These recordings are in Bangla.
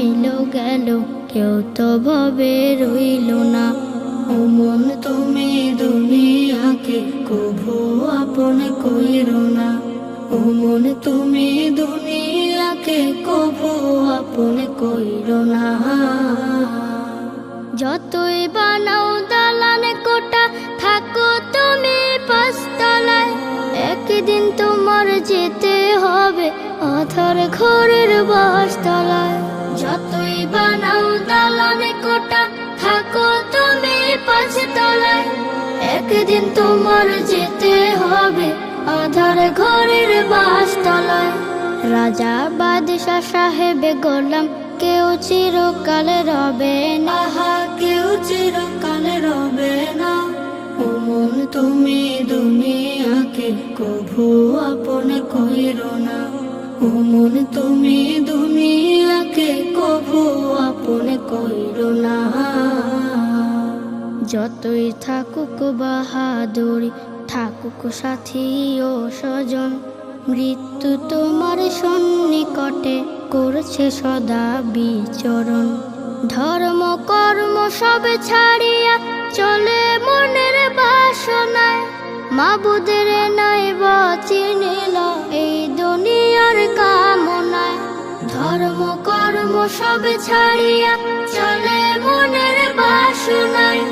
আইলো গেল, কেউ তো ভবে রইল না। ও মন তুমি দুনিয়াকে কভু আপন কইরো না। ও মন তুমি দুনিয়াকে কভু আপন কইরো না। যতই বানাও দালান কোটা, থাকো তুমি পাঁচতলায়, একদিন তোমার যেতে হবে আধার ঘরের বাসতলায়। যতই বানাও দালান কোটা, থাকো তুমি পাঁচতলায়, একদিন তোমার যেতে হবে আধার ঘরের বাসতলায়। রাজা বাদশা সাহেবে গোলাম, কেউ চিরকাল রবে না, কেউ চিরকাল রবে না। ও মন তুমি দুনিয়াকে কভু আপন কইরো না। ও মন তুমি দুনিয়াকে কভু আপন কইরো না। যতই থাকুক বাহাদুরি, থাকুক সাথী ও স্বজন, মৃত্যু তোমার সন্নিকটে করছে সদা বিচরণ। ধর্ম কর্ম সব ছাড়িয়া চলে মনের বাসনায়, মাবুদের নাই চিনিল এই দুনিয়ার কামনায়। ধর্ম কর্ম সব ছাড়িয়া চলে মনের বাসনায়,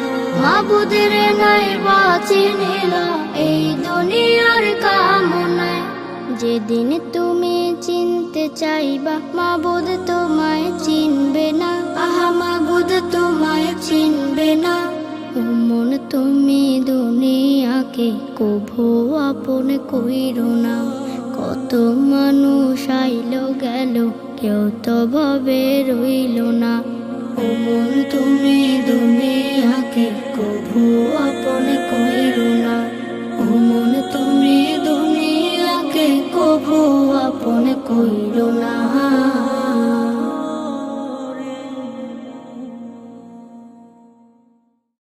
মাবুদের নাই চিনিল এই দুনিয়ার কামনায়। যেদিন তুমি চিনতে চাইবা, মাবুদ তোমায় চিনবে না, আহা মাবুদ তোমায় চিনবে না। ও মন তুমি দুনিয়াকে কভু আপন কইরো না। কত মানুষ আইলো গেল, কেউ তো ভবে রইল না। ও মন তুমি দুনিয়াকে কভু আপন কইরো না। ও মন তুমি দুনিয়াকে কভু আপন কইরো না।